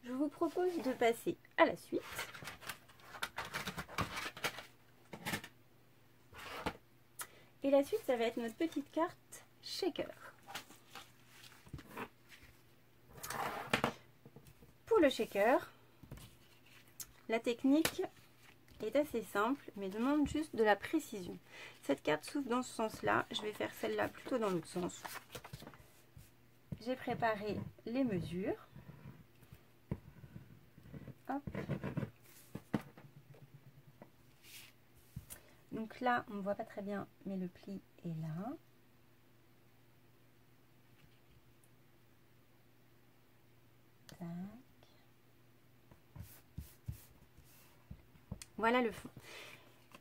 je vous propose de passer à la suite. Et la suite, ça va être notre petite carte shaker. Pour le shaker, la technique est assez simple, mais demande juste de la précision. Cette carte s'ouvre dans ce sens-là. Je vais faire celle-là plutôt dans l'autre sens. J'ai préparé les mesures. Hop. Donc là, on ne voit pas très bien, mais le pli est là. Tac. Voilà le fond.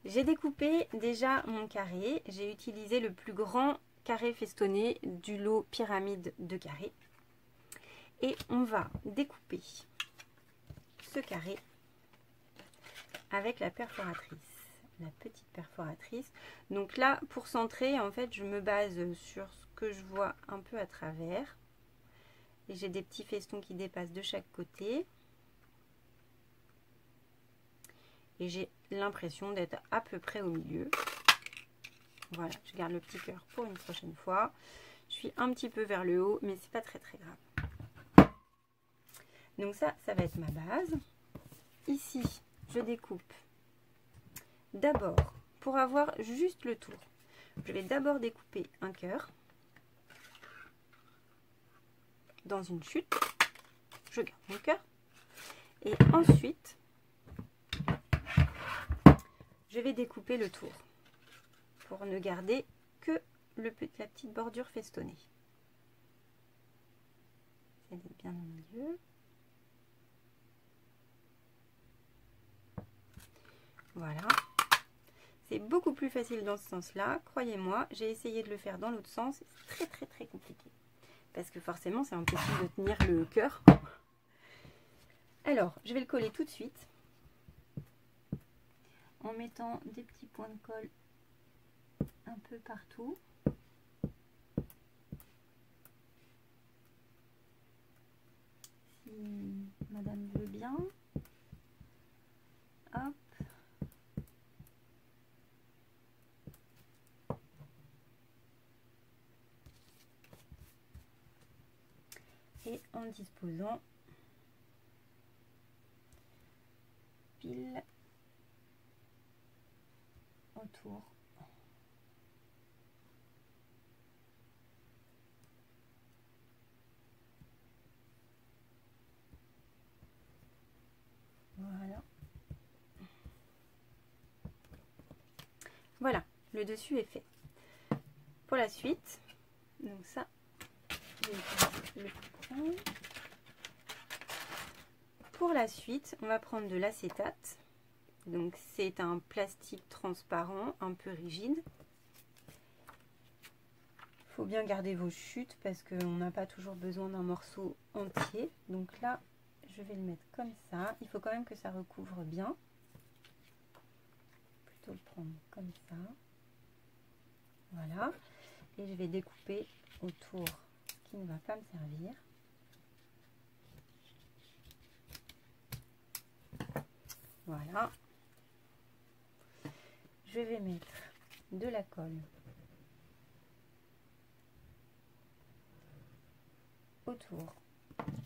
J'ai découpé déjà mon carré. J'ai utilisé le plus grand carré festonné du lot pyramide de carrés. Et on va découper ce carré avec la perforatrice. La petite perforatrice. Donc là, pour centrer, en fait, je me base sur ce que je vois un peu à travers. Et j'ai des petits festons qui dépassent de chaque côté. Et j'ai l'impression d'être à peu près au milieu. Voilà, je garde le petit cœur pour une prochaine fois. Je suis un petit peu vers le haut, mais c'est pas très grave. Donc ça va être ma base. Ici, je découpe. D'abord, pour avoir juste le tour, je vais d'abord découper un cœur dans une chute. Je garde mon cœur. Et ensuite, je vais découper le tour pour ne garder que la petite bordure festonnée. C'est d'être bien au milieu. Voilà. C'est beaucoup plus facile dans ce sens-là. Croyez-moi, j'ai essayé de le faire dans l'autre sens. C'est très compliqué. Parce que forcément, c'est impossible de tenir le cœur. Alors, je vais le coller tout de suite. En mettant des petits points de colle un peu partout. Si madame veut bien. Hop. Et en disposant pile autour. Voilà. Voilà, le dessus est fait. Pour la suite, donc ça, je vais le prendre. Pour la suite, on va prendre de l'acétate. Donc c'est un plastique transparent, un peu rigide. Il faut bien garder vos chutes parce qu'on n'a pas toujours besoin d'un morceau entier. Donc là, je vais le mettre comme ça. Il faut quand même que ça recouvre bien. Plutôt le prendre comme ça. Voilà. Et je vais découper autour qui ne va pas me servir. Voilà. Je vais mettre de la colle autour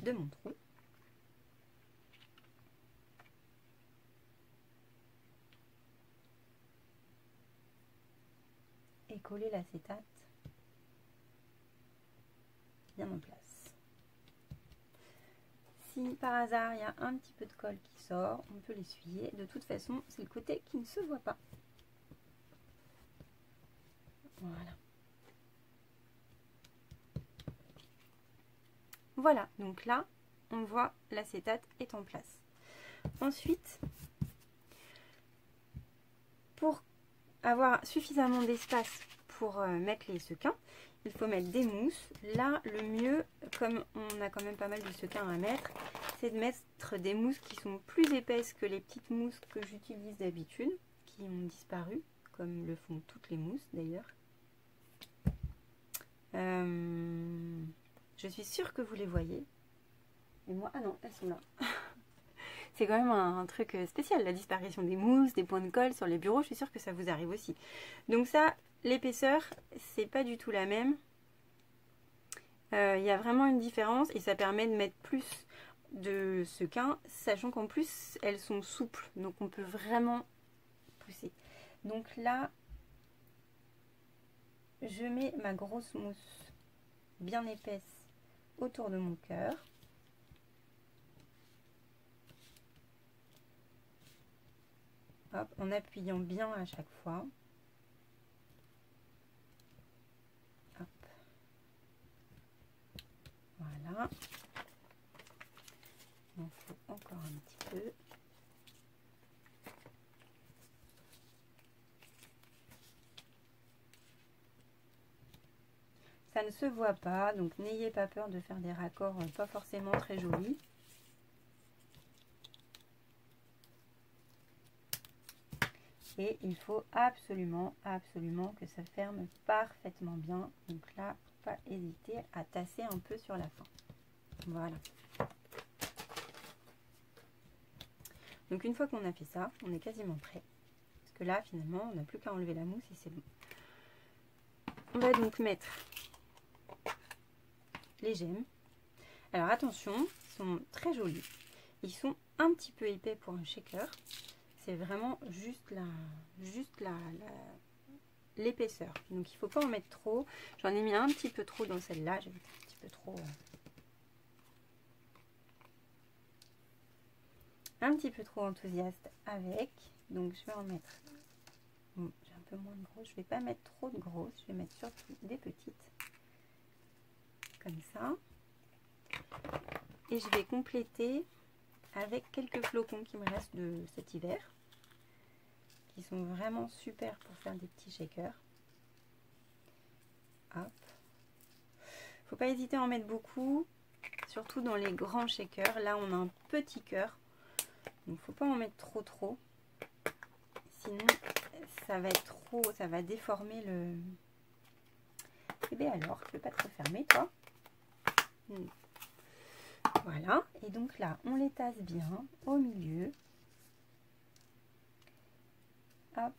de mon trou. Et coller l'acétate bien en place. Si par hasard il y a un petit peu de colle qui sort, on peut l'essuyer. De toute façon, c'est le côté qui ne se voit pas. Voilà. Voilà, donc là, on voit l'acétate est en place. Ensuite, pour avoir suffisamment d'espace pour mettre les sequins, il faut mettre des mousses. Là, le mieux, comme on a quand même pas mal de sequins à mettre, c'est de mettre des mousses qui sont plus épaisses que les petites mousses que j'utilise d'habitude, qui ont disparu, comme le font toutes les mousses d'ailleurs. Je suis sûre que vous les voyez. Et moi, ah non, elles sont là. C'est quand même un truc spécial, la disparition des mousses, des points de colle sur les bureaux. Je suis sûre que ça vous arrive aussi. Donc ça, l'épaisseur, c'est pas du tout la même. Il y a vraiment une différence et ça permet de mettre plus de sequins, sachant qu'en plus, elles sont souples. Donc on peut vraiment pousser. Donc là, je mets ma grosse mousse bien épaisse autour de mon cœur. Hop, en appuyant bien à chaque fois. Hop. Voilà. Il en faut encore un petit peu. Ça ne se voit pas, donc n'ayez pas peur de faire des raccords pas forcément très jolis. Et il faut absolument que ça ferme parfaitement bien. Donc là, pas hésiter à tasser un peu sur la fin. Voilà. Donc une fois qu'on a fait ça, on est quasiment prêt. Parce que là, finalement, on n'a plus qu'à enlever la mousse et c'est bon. On va donc mettre les gemmes. Alors attention, ils sont très jolis. Ils sont un petit peu épais pour un shaker. C'est vraiment juste l'épaisseur. Donc il ne faut pas en mettre trop. J'en ai mis un petit peu trop dans celle-là. J'ai mis un petit peu trop. Un petit peu trop enthousiaste avec. Donc je vais en mettre. Bon, j'ai un peu moins de grosses. Je ne vais pas mettre trop de grosses. Je vais mettre surtout des petites. Comme ça. Et je vais compléter avec quelques flocons qui me restent de cet hiver. Qui sont vraiment super pour faire des petits shakers. Hop. Faut pas hésiter à en mettre beaucoup, surtout dans les grands shakers. Là, on a un petit cœur, donc faut pas en mettre trop. Sinon, ça va être trop, ça va déformer le. Eh bien alors, je vais pas te refermer, toi. Voilà. Et donc là, on les tasse bien au milieu. Hop.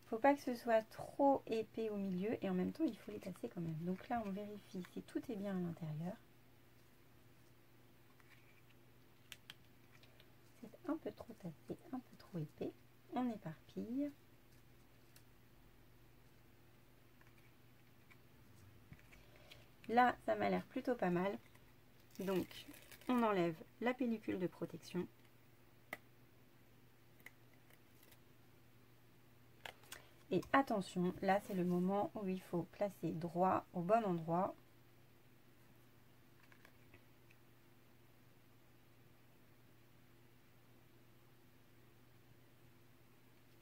Faut pas que ce soit trop épais au milieu et en même temps il faut les tasser quand même. Donc là on vérifie si tout est bien à l'intérieur. C'est un peu trop tassé, un peu trop épais. On éparpille. Là ça m'a l'air plutôt pas mal. Donc on enlève la pellicule de protection. Et attention, là c'est le moment où il faut placer droit au bon endroit.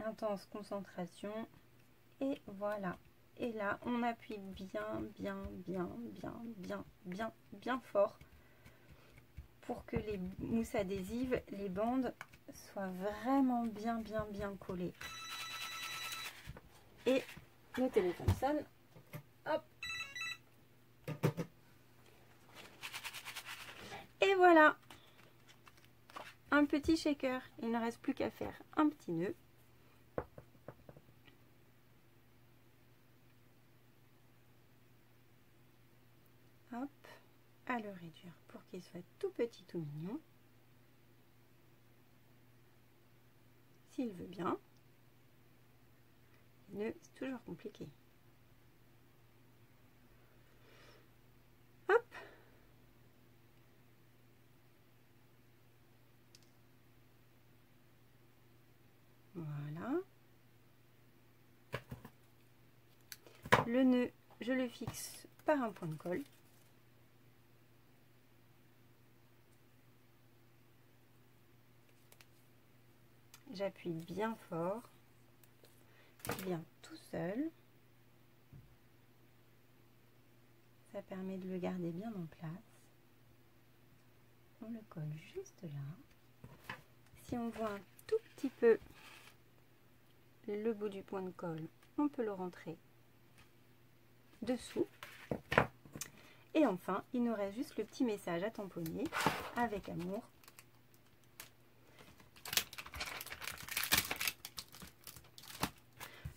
Intense concentration. Et voilà. Et là, on appuie bien fort pour que les mousses adhésives, les bandes, soient vraiment bien collées. Et le téléphone sonne. Hop. Et voilà. Un petit shaker. Il ne reste plus qu'à faire un petit nœud. Hop. À le réduire pour qu'il soit tout petit, tout mignon. S'il veut bien. Le nœud, c'est toujours compliqué. Hop. Voilà. Le nœud, je le fixe par un point de colle. J'appuie bien fort. Il vient tout seul. Ça permet de le garder bien en place. On le colle juste là. Si on voit un tout petit peu le bout du point de colle, on peut le rentrer dessous. Et enfin, il nous reste juste le petit message à tamponner avec amour.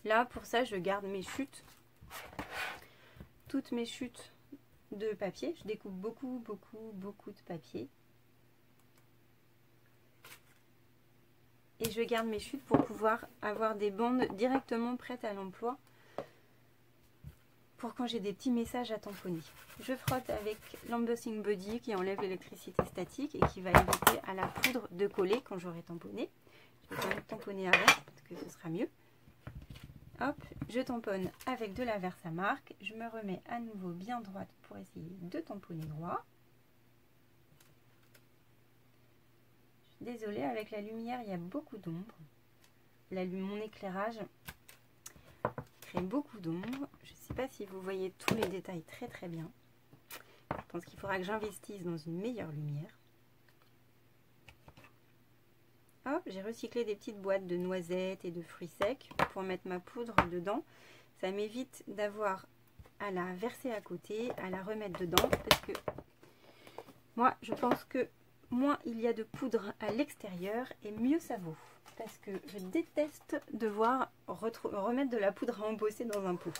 Là, pour ça, je garde mes chutes, toutes mes chutes de papier. Je découpe beaucoup de papier. Et je garde mes chutes pour pouvoir avoir des bandes directement prêtes à l'emploi pour quand j'ai des petits messages à tamponner. Je frotte avec l'embossing body qui enlève l'électricité statique et qui va éviter à la poudre de coller quand j'aurai tamponné. Je vais quand même tamponner avec parce que ce sera mieux. Hop, je tamponne avec de la Versamark. Je me remets à nouveau bien droite pour essayer de tamponner droit. Désolée, avec la lumière, il y a beaucoup d'ombre. Mon éclairage crée beaucoup d'ombre. Je ne sais pas si vous voyez tous les détails très bien. Je pense qu'il faudra que j'investisse dans une meilleure lumière. Hop, j'ai recyclé des petites boîtes de noisettes et de fruits secs pour mettre ma poudre dedans. Ça m'évite d'avoir à la verser à côté, à la remettre dedans, parce que moi, je pense que moins il y a de poudre à l'extérieur et mieux ça vaut. Parce que je déteste devoir remettre de la poudre à embosser dans un pot.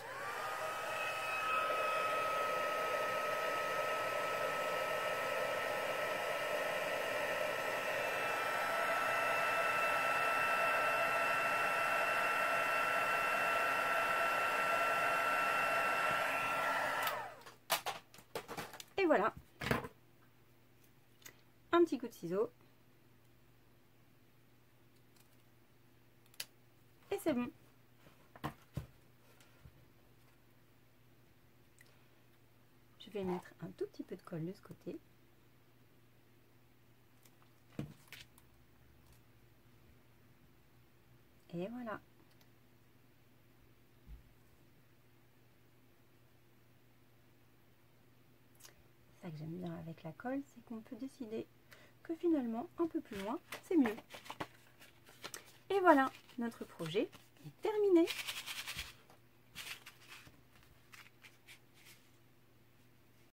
Et voilà. Un petit coup de ciseau. Et c'est bon. Je vais mettre un tout petit peu de colle de ce côté. Et voilà. Ça que j'aime bien avec la colle, c'est qu'on peut décider que finalement, un peu plus loin, c'est mieux. Et voilà, notre projet est terminé.